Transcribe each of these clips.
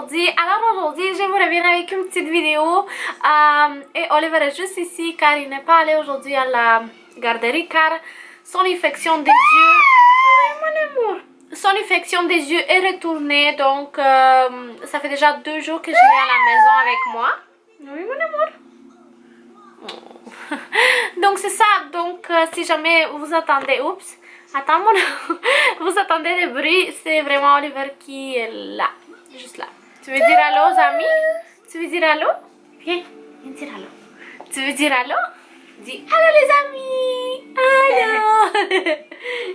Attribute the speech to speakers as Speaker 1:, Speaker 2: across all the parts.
Speaker 1: aujourd'hui? Alors aujourd'hui, je vous reviens avec une petite vidéo. Et Oliver est juste ici car il n'est pas allé aujourd'hui à la garderie car son infection des yeux... mon amour! Son infection des yeux est retournée, donc ça fait déjà 2 jours que je l'ai à la maison avec moi. Oui, mon amour. Donc c'est ça, donc si jamais vous attendez, oups, attends mon vous attendez des bruits, c'est vraiment Oliver qui est là, juste là. Tu veux dire allô aux amis? Tu veux dire allô? Viens, viens dire allô. Tu veux dire allô? Dis allô les amis! Allô!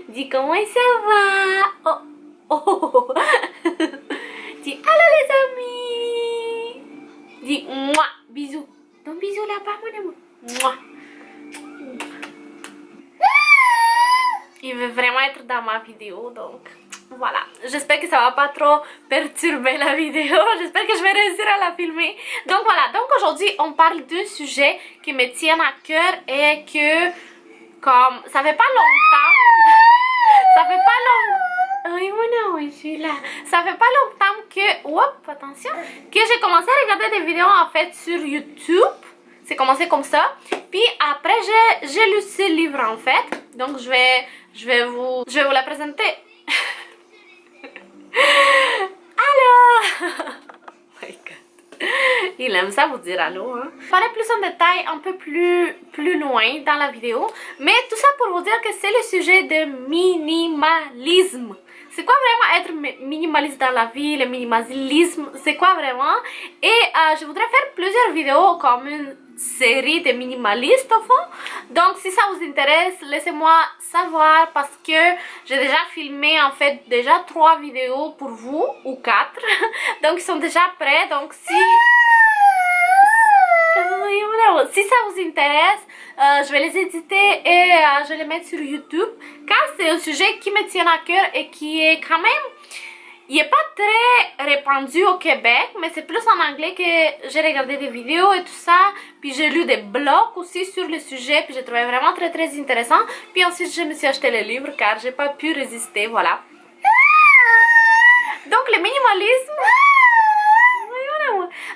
Speaker 1: Dis comment ça va? Oh, oh. Dis allô les amis! Dis mouah, bisous. Donc bisous là-bas mon amour. Mouah. Il veut vraiment être dans ma vidéo, donc voilà. J'espère que ça va pas trop perturber la vidéo. J'espère que je vais réussir à la filmer. Donc voilà, donc aujourd'hui on parle d'un sujet qui me tient à cœur et que comme ça fait pas longtemps, ça fait pas longtemps. Oui, mon je suis là. Ça fait pas longtemps que, hop, attention, que j'ai commencé à regarder des vidéos en fait sur YouTube. C'est commencé comme ça. Puis après j'ai lu ce livre en fait. Donc je vais vous la présenter. Allô. Oh my God. Il aime ça vous dire allô, hein. Je vais parler plus en détail un peu plus loin dans la vidéo. Mais tout ça pour vous dire que c'est le sujet de minimalisme. C'est quoi vraiment être minimaliste dans la vie, le minimalisme, c'est quoi vraiment? Et je voudrais faire plusieurs vidéos comme une série de minimalistes au fond. Donc si ça vous intéresse, laissez-moi savoir parce que j'ai déjà filmé en fait déjà 3 vidéos pour vous, ou 4. Donc ils sont déjà prêts, donc si ça vous intéresse, je vais les éditer et je vais les mettre sur YouTube car c'est un sujet qui me tient à cœur et qui est quand même, il n'est pas très répandu au Québec, mais c'est plus en anglais que j'ai regardé des vidéos et tout ça, puis j'ai lu des blogs aussi sur le sujet, puis j'ai trouvé vraiment très intéressant, puis ensuite je me suis acheté le livre car j'ai pas pu résister, voilà. Donc le minimalisme,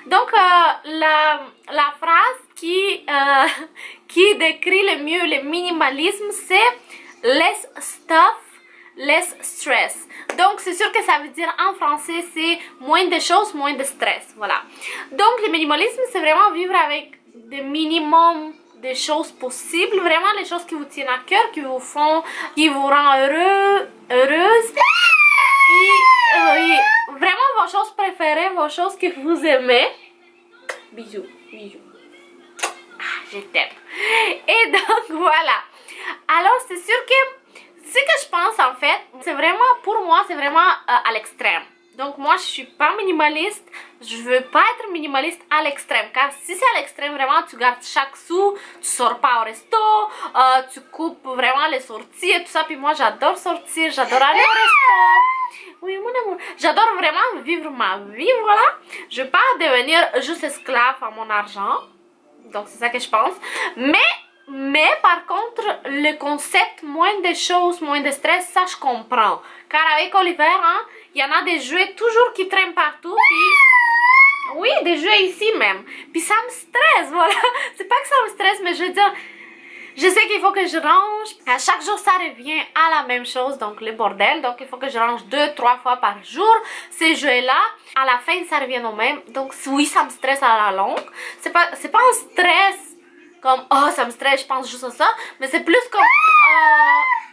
Speaker 1: donc la phrase qui décrit le mieux le minimalisme, c'est less stuff, less stress. Donc c'est sûr que ça veut dire en français c'est moins de choses, moins de stress, voilà. Donc le minimalisme c'est vraiment vivre avec le minimum de choses possibles, vraiment les choses qui vous tiennent à cœur, qui vous font, qui vous rendent heureuse. Puis oui, vraiment vos choses préférées, vos choses que vous aimez. Bisous, bisous. Ah, je t'aime. Et donc voilà. Alors c'est sûr que ce que je pense en fait, c'est vraiment, pour moi, c'est vraiment à l'extrême. Donc moi je suis pas minimaliste, je veux pas être minimaliste à l'extrême. Car si c'est à l'extrême, vraiment tu gardes chaque sou, tu sors pas au resto, tu coupes vraiment les sorties et tout ça. Puis moi j'adore sortir, j'adore aller au resto. Oui mon amour, j'adore vraiment vivre ma vie, voilà. Je veux pas devenir juste esclave à mon argent. Donc c'est ça que je pense. Mais par contre, le concept moins de choses, moins de stress, ça je comprends. Car avec Oliver, hein, il y en a des jouets toujours qui traînent partout. Puis, oui, des jouets ici même. Puis ça me stresse, voilà. C'est pas que ça me stresse, mais je veux dire, je sais qu'il faut que je range. À chaque jour, ça revient à la même chose, donc le bordel. Donc il faut que je range 2-3 fois par jour ces jouets-là. À la fin, ça revient au même. Donc oui, ça me stresse à la longue. C'est pas un stress comme oh ça me stresse, je pense juste à ça, mais c'est plus comme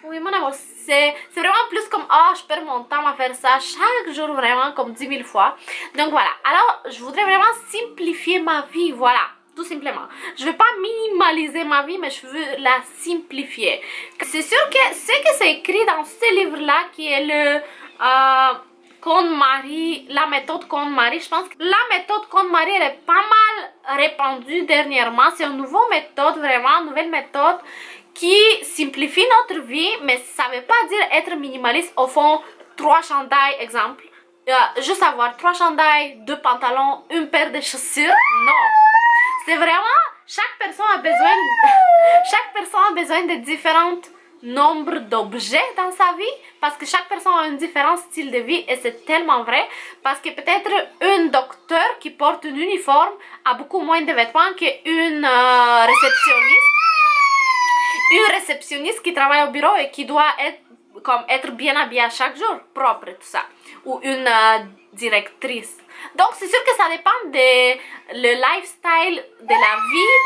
Speaker 1: oui mon amour, c'est vraiment plus comme oh je perds mon temps à faire ça chaque jour, vraiment comme 10 000 fois. Donc voilà, alors je voudrais vraiment simplifier ma vie, voilà, tout simplement. Je veux pas minimaliser ma vie, mais je veux la simplifier. C'est sûr que ce que c'est écrit dans ce livre là qui est le KonMari, la méthode KonMari, je pense que la méthode KonMari elle est pas mal répandue dernièrement. C'est une nouvelle méthode, vraiment une nouvelle méthode qui simplifie notre vie, mais ça veut pas dire être minimaliste. Au fond, 3 chandails, exemple, juste avoir 3 chandails, 2 pantalons, une paire de chaussures, non. C'est vraiment, chaque personne a besoin de différentes nombre d'objets dans sa vie parce que chaque personne a un différent style de vie et c'est tellement vrai parce que peut-être un docteur qui porte un uniforme a beaucoup moins de vêtements qu'une réceptionniste qui travaille au bureau et qui doit être bien habillée à chaque jour, propre tout ça, ou une directrice. Donc c'est sûr que ça dépend de le lifestyle de la vie.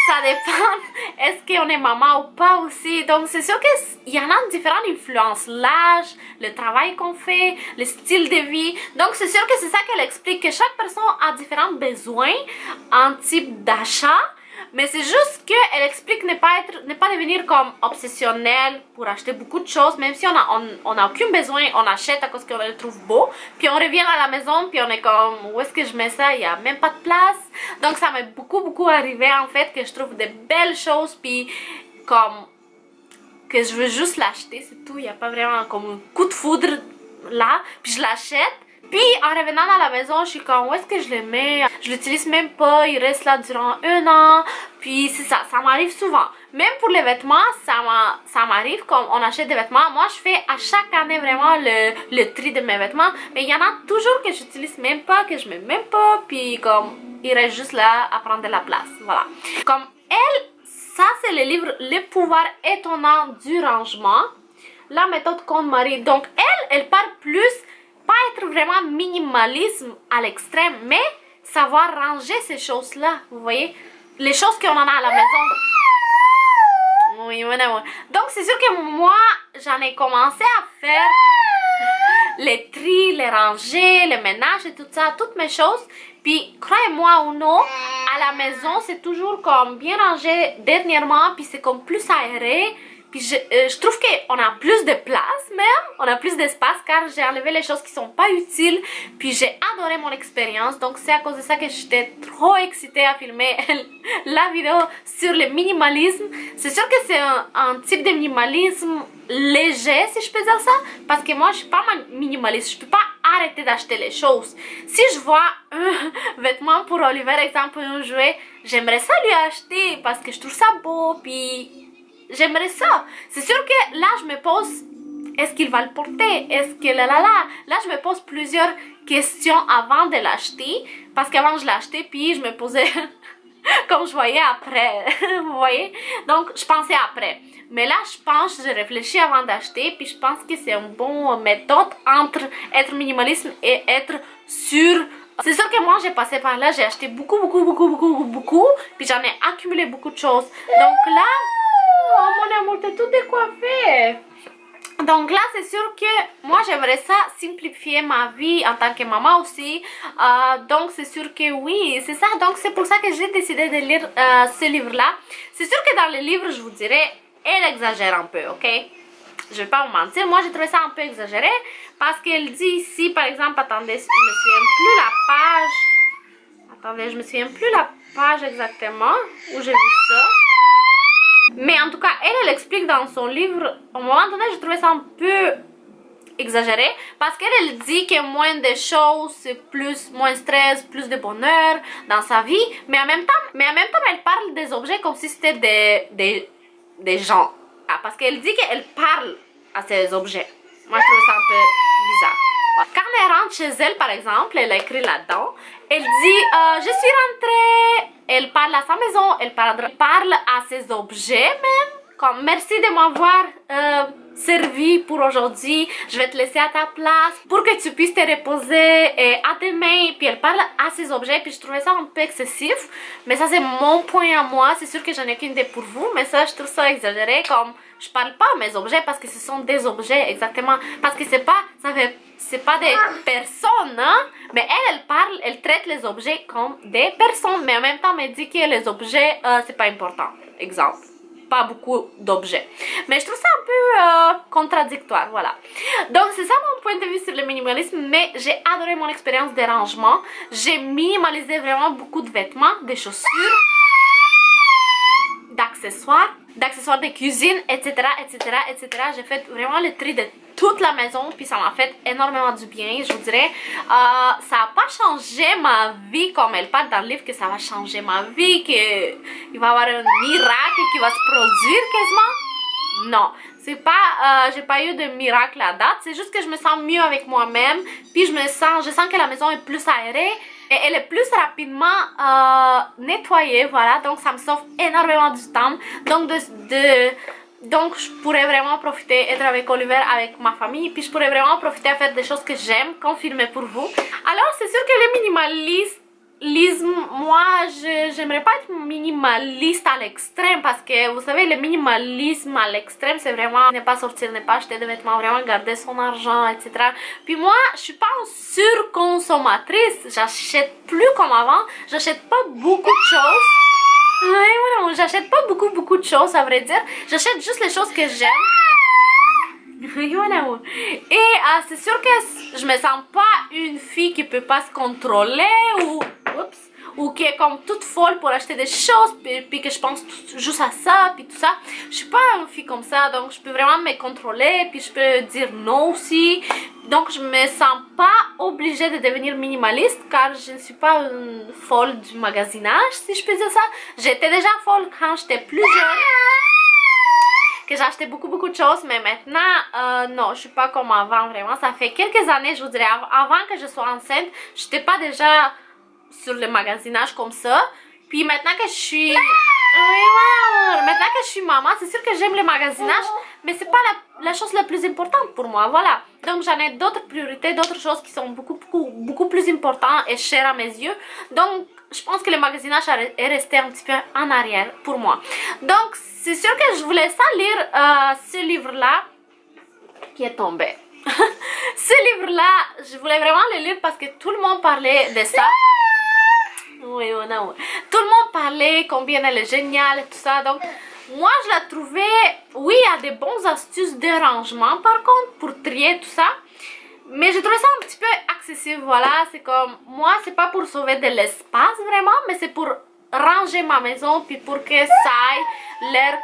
Speaker 1: Ça dépend est-ce qu'on est maman ou pas aussi. Donc c'est sûr qu'il y en a différentes influences. L'âge, le travail qu'on fait, le style de vie. Donc c'est sûr que c'est ça qu'elle explique, que chaque personne a différents besoins en type d'achat. Mais c'est juste qu'elle explique ne pas devenir comme obsessionnel pour acheter beaucoup de choses. Même si on a aucun besoin, on achète à cause qu'on le trouve beau. Puis on revient à la maison, puis on est comme, où est-ce que je mets ça? Il n'y a même pas de place. Donc ça m'est beaucoup arrivé en fait que je trouve de belles choses. Puis comme que je veux juste l'acheter, c'est tout. Il n'y a pas vraiment comme un coup de foudre là. Puis je l'achète. Puis en revenant à la maison, je suis comme, où est-ce que je le mets? Je l'utilise même pas, il reste là durant 1 an. Puis c'est ça, ça m'arrive souvent. Même pour les vêtements, ça m'arrive comme on achète des vêtements. Moi, je fais à chaque année vraiment le tri de mes vêtements. Mais il y en a toujours que j'utilise même pas, que je mets même pas. Puis comme, il reste juste là à prendre de la place. Voilà. Comme elle, ça c'est le livre Le pouvoir étonnant du rangement. La méthode KonMari. Donc elle parle plus, pas être vraiment minimalisme à l'extrême, mais savoir ranger ces choses-là. Vous voyez? Les choses qu'on en a à la maison. Oui, voilà. Donc c'est sûr que moi, j'en ai commencé à faire les tri, les ranger, le ménage et tout ça, toutes mes choses. Puis croyez-moi ou non, à la maison, c'est toujours comme bien rangé dernièrement, puis c'est comme plus aéré. Puis je trouve qu'on a plus de place même, on a plus d'espace car j'ai enlevé les choses qui sont pas utiles. Puis j'ai adoré mon expérience, donc c'est à cause de ça que j'étais trop excitée à filmer la vidéo sur le minimalisme. C'est sûr que c'est un type de minimalisme léger, si je peux dire ça, parce que moi je suis pas minimaliste, je peux pas arrêter d'acheter les choses. Si je vois un vêtement pour Oliver, exemple un jouet, j'aimerais ça lui acheter parce que je trouve ça beau, puis j'aimerais ça. C'est sûr que là, je me pose, est-ce qu'il va le porter? Est-ce que là, je me pose plusieurs questions avant de l'acheter. Parce qu'avant, je l'achetais, puis je me posais comme je voyais après. Vous voyez? Donc, je pensais après. Mais là, je réfléchis avant d'acheter, puis je pense que c'est une bonne méthode entre être minimaliste et être sûr. C'est sûr que moi, j'ai passé par là, j'ai acheté beaucoup, puis j'en ai accumulé beaucoup de choses. Donc là, oh mon amour, t'as tout décoiffé. Donc là, c'est sûr que moi, j'aimerais ça simplifier ma vie en tant que maman aussi. Donc c'est sûr que oui, c'est ça. Donc c'est pour ça que j'ai décidé de lire ce livre-là. C'est sûr que dans le livre, je vous dirais, elle exagère un peu, ok? Je vais pas vous mentir, moi j'ai trouvé ça un peu exagéré. Parce qu'elle dit ici, par exemple, attendez, je me souviens plus la page. Attendez, je me souviens plus la page exactement où j'ai vu ça. Mais en tout cas, elle explique dans son livre, au moment donné, j'ai trouvé ça un peu exagéré. Parce qu'elle dit que moins de choses, c'est moins stress, plus de bonheur dans sa vie. Mais en même temps, elle parle des objets comme si c'était des gens. Parce qu'elle dit qu'elle parle à ces objets. Moi, je trouve ça un peu bizarre. Voilà. Quand elle rentre chez elle, par exemple, elle a écrit là-dedans, elle dit je suis rentrée. Elle parle à sa maison, elle parle à ses objets même. Comme merci de m'avoir servi pour aujourd'hui, je vais te laisser à ta place pour que tu puisses te reposer et à demain. Puis elle parle à ses objets, puis je trouvais ça un peu excessif. Mais ça, c'est mon point à moi. C'est sûr que j'en ai qu'une idée pour vous, mais ça, je trouve ça exagéré. Comme je parle pas à mes objets parce que ce sont des objets, exactement. Parce que c'est pas des personnes, hein? Mais elle traite les objets comme des personnes. Mais en même temps, elle dit que les objets, c'est pas important. Exemple. Pas beaucoup d'objets. Mais je trouve ça un peu contradictoire, voilà. Donc c'est ça mon point de vue sur le minimalisme, mais j'ai adoré mon expérience de rangement. J'ai minimalisé vraiment beaucoup de vêtements, des chaussures, d'accessoires de cuisine, etc. J'ai fait vraiment le tri de toute la maison, puis ça m'a fait énormément du bien, je vous dirais. Ça n'a pas changé ma vie comme elle parle dans le livre que ça va changer ma vie, qu'il va y avoir un miracle qui va se produire quasiment. Non, C'est pas, j'ai pas eu de miracle à date, c'est juste que je me sens mieux avec moi-même, puis je sens que la maison est plus aérée et elle est plus rapidement nettoyée, voilà, donc ça me sauve énormément du temps, donc je pourrais vraiment profiter, être avec Oliver, avec ma famille, puis je pourrais vraiment profiter à faire des choses que j'aime, comme filmer pour vous. Alors c'est sûr que le minimalisme, moi j'aimerais pas être minimaliste à l'extrême, parce que vous savez, le minimalisme à l'extrême c'est vraiment ne pas sortir, ne pas acheter de vêtements, vraiment garder son argent, etc. Puis moi je suis pas une surconsommatrice, j'achète plus comme avant, j'achète pas beaucoup de choses. Oui, voilà, j'achète pas beaucoup de choses, à vrai dire. J'achète juste les choses que j'aime. Oui, voilà. Et c'est sûr que je me sens pas une fille qui peut pas se contrôler ou qui est comme toute folle pour acheter des choses puis que je pense juste à ça puis tout ça. Je suis pas une fille comme ça, donc je peux vraiment me contrôler puis je peux dire non aussi. Donc je me sens pas obligée de devenir minimaliste car je ne suis pas une folle du magasinage, si je peux dire ça. J'étais déjà folle quand j'étais plus jeune, que j'achetais beaucoup de choses, mais maintenant non, je suis pas comme avant vraiment. Ça fait quelques années, je vous dirais, avant que je sois enceinte, j'étais pas déjà sur le magasinage comme ça. Puis maintenant que je suis maintenant que je suis maman, c'est sûr que j'aime le magasinage, mais c'est pas la chose la plus importante pour moi, voilà. Donc j'en ai d'autres priorités, d'autres choses qui sont beaucoup plus importantes et chères à mes yeux. Donc je pense que le magasinage est resté un petit peu en arrière pour moi. Donc c'est sûr que je voulais ça lire ce livre-là qui est tombé. Ce livre-là, je voulais vraiment le lire parce que tout le monde parlait de ça. Oui, non. Tout le monde parlait combien elle est géniale et tout ça. Donc, moi, je la trouvais... Oui, il y a des bonnes astuces de rangement, par contre, pour trier tout ça. Mais je trouvais ça un petit peu accessible, voilà. C'est comme... Moi, c'est pas pour sauver de l'espace, vraiment, mais c'est pour ranger ma maison, puis pour que ça aille l'air...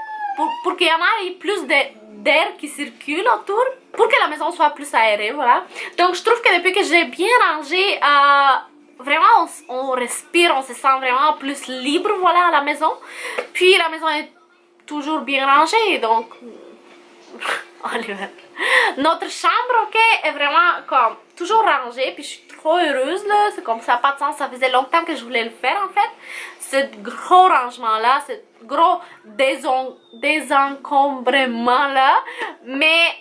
Speaker 1: Pour qu'il y en ait plus d'air qui circule autour, pour que la maison soit plus aérée, voilà. Donc, je trouve que depuis que j'ai bien rangé... Vraiment on respire, on se sent vraiment plus libre, voilà, à la maison. Puis la maison est toujours bien rangée, donc Oliver, notre chambre, ok, est vraiment comme toujours rangée, puis je suis trop heureuse là. C'est comme ça n'a pas de sens, ça faisait longtemps que je voulais le faire en fait, ce gros rangement là, ce gros désencombrement là, mais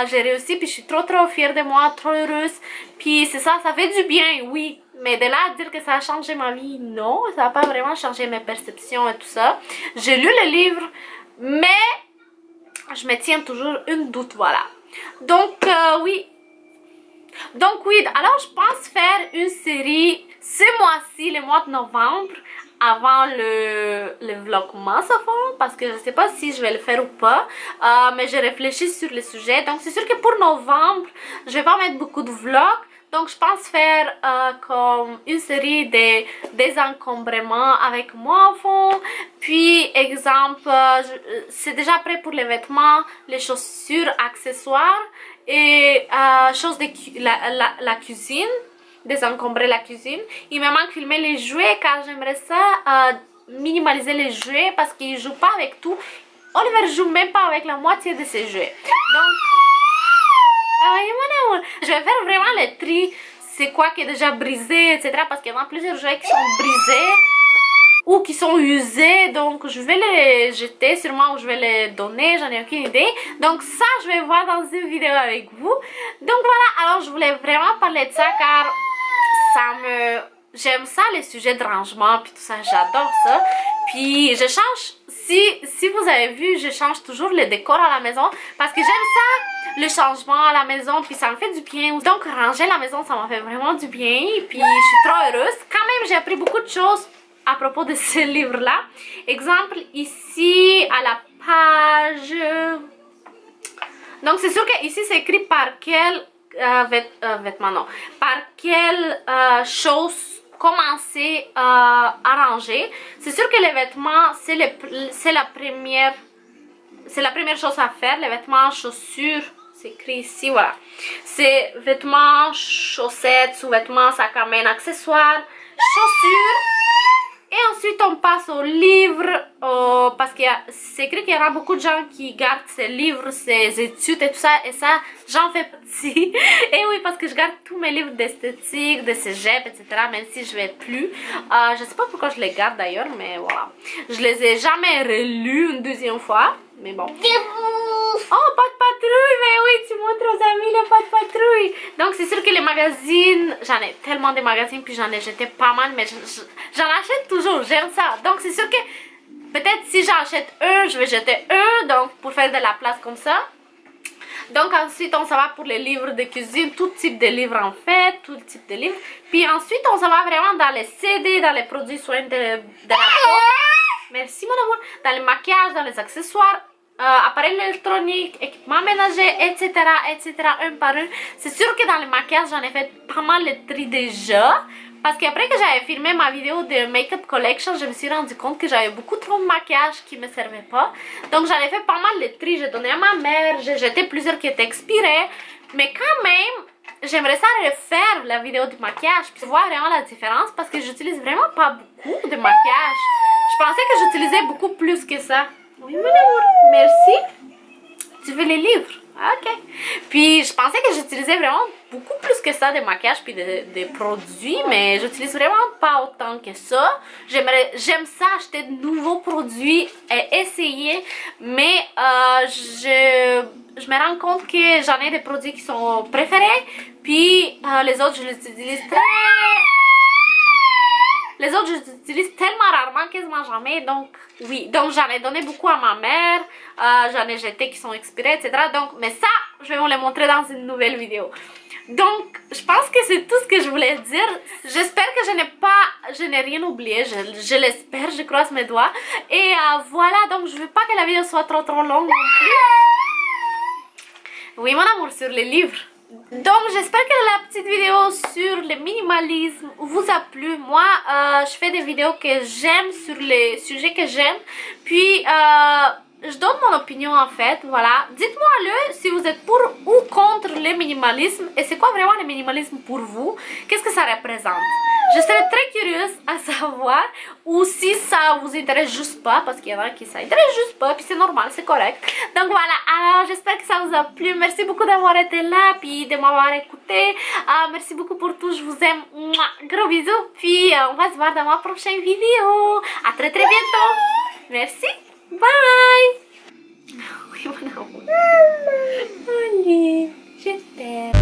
Speaker 1: j'ai réussi, puis je suis trop fière de moi, trop heureuse. Puis c'est ça, ça fait du bien, oui. Mais de là à dire que ça a changé ma vie, non, ça n'a pas vraiment changé mes perceptions et tout ça. J'ai lu le livre, mais je me tiens toujours une doute, voilà. Donc, oui. Donc, oui, alors je pense faire une série ce mois-ci, le mois de novembre, avant le vlogmas à fond, parce que je sais pas si je vais le faire ou pas, mais je réfléchis sur le sujet. Donc, c'est sûr que pour novembre, je vais pas mettre beaucoup de vlogs. Donc je pense faire comme une série de désencombrements avec moi au fond. Puis exemple, c'est déjà prêt pour les vêtements, les chaussures, accessoires et choses de la cuisine. Désencombrer la cuisine. Il me manque filmer les jouets car j'aimerais ça minimaliser les jouets parce qu'il joue pas avec tout. Oliver joue même pas avec la moitié de ses jouets. Donc je vais faire vraiment le tri, c'est quoi qui est déjà brisé, etc. Parce qu'il y en a plusieurs jouets qui sont brisés ou qui sont usés. Donc je vais les jeter sûrement ou je vais les donner, j'en ai aucune idée. Donc ça, je vais voir dans une vidéo avec vous. Donc voilà, alors je voulais vraiment parler de ça car j'aime ça, les sujets de rangement puis tout ça, j'adore ça. Puis je change, si vous avez vu, je change toujours le décor à la maison parce que j'aime ça, le changement à la maison, puis ça me fait du bien. Donc ranger la maison, ça m'a fait vraiment du bien, puis je suis trop heureuse. Quand même, j'ai appris beaucoup de choses à propos de ce livre-là. Exemple, ici, à la page... Donc c'est sûr que ici c'est écrit par quel vêtement, non, par quelle chose commencer à ranger. C'est sûr que les vêtements, c'est la première chose à faire. Les vêtements, chaussures, c'est écrit ici, voilà. C'est vêtements, chaussettes, sous-vêtements, sac à main, accessoires, chaussures. Et ensuite on passe aux livres, parce que c'est écrit qu'il y en a beaucoup de gens qui gardent ces livres, ces études et tout ça, et ça j'en fais partie. Et oui, parce que je garde tous mes livres d'esthétique, de cégep, etc. même si je vais plus. Je sais pas pourquoi je les garde d'ailleurs, mais voilà. Je les ai jamais relus une deuxième fois, mais bon. Oh, pas de patrouille, mais oui, tu montres aux amis le pas de patrouille. Donc c'est sûr que les magazines, j'en ai tellement de magazines, puis j'en ai jeté pas mal, mais j'en achète toujours, j'aime ça. Donc c'est sûr que peut-être si j'en achète un, je vais jeter un, donc pour faire de la place comme ça. Donc ensuite on s'en va pour les livres de cuisine, tout type de livres en fait, tout type de livres. Puis ensuite on s'en va vraiment dans les CD, dans les produits soins de la peau. Merci mon amour. Dans les maquillages, dans les accessoires, appareils électroniques, équipements ménagers, etc., etc., un par un. C'est sûr que dans les maquillages j'en ai fait pas mal le tri déjà. Parce qu'après que j'avais filmé ma vidéo de Makeup Collection, je me suis rendu compte que j'avais beaucoup trop de maquillage qui me servait pas. Donc j'en ai fait pas mal le tri, j'ai donné à ma mère, j'ai jeté plusieurs qui étaient expirés. Mais quand même, j'aimerais ça refaire la vidéo du maquillage, puis voir vraiment la différence, parce que j'utilise vraiment pas beaucoup de maquillage. Je pensais que j'utilisais beaucoup plus que ça. Oui mon amour, merci. Tu veux les livres? Ok. Puis je pensais que j'utilisais vraiment beaucoup plus que ça de maquillage puis de produits, mais j'utilise vraiment pas autant que ça. J'aime ça acheter de nouveaux produits et essayer, mais je me rends compte que j'en ai des produits qui sont préférés, puis les autres je les utilise tellement rarement, quasiment jamais. Donc oui, donc j'en ai donné beaucoup à ma mère, j'en ai jeté qui sont expirés, etc. Donc, mais ça, je vais vous les montrer dans une nouvelle vidéo. Donc, je pense que c'est tout ce que je voulais dire. J'espère que je n'ai rien oublié, je l'espère, je croise mes doigts. Et voilà, donc je veux pas que la vidéo soit trop longue non plus. Oui mon amour, sur les livres. Donc j'espère que la petite vidéo sur le minimalisme vous a plu. Moi je fais des vidéos que j'aime sur les sujets que j'aime. Puis je donne mon opinion en fait, voilà. Dites-moi le si vous êtes pour ou contre le minimalisme. Et c'est quoi vraiment le minimalisme pour vous? Qu'est-ce que ça représente? Je serais très curieuse à savoir. Ou si ça vous intéresse juste pas, parce qu'il y en a qui ça intéresse juste pas, puis c'est normal, c'est correct. Donc voilà, alors j'espère que ça vous a plu. Merci beaucoup d'avoir été là, puis de m'avoir écouté. Merci beaucoup pour tout, je vous aime. Mouah, gros bisous, puis on va se voir dans ma prochaine vidéo. À très bientôt. Merci, bye. Oui, mon amour. Allez, je t'aime.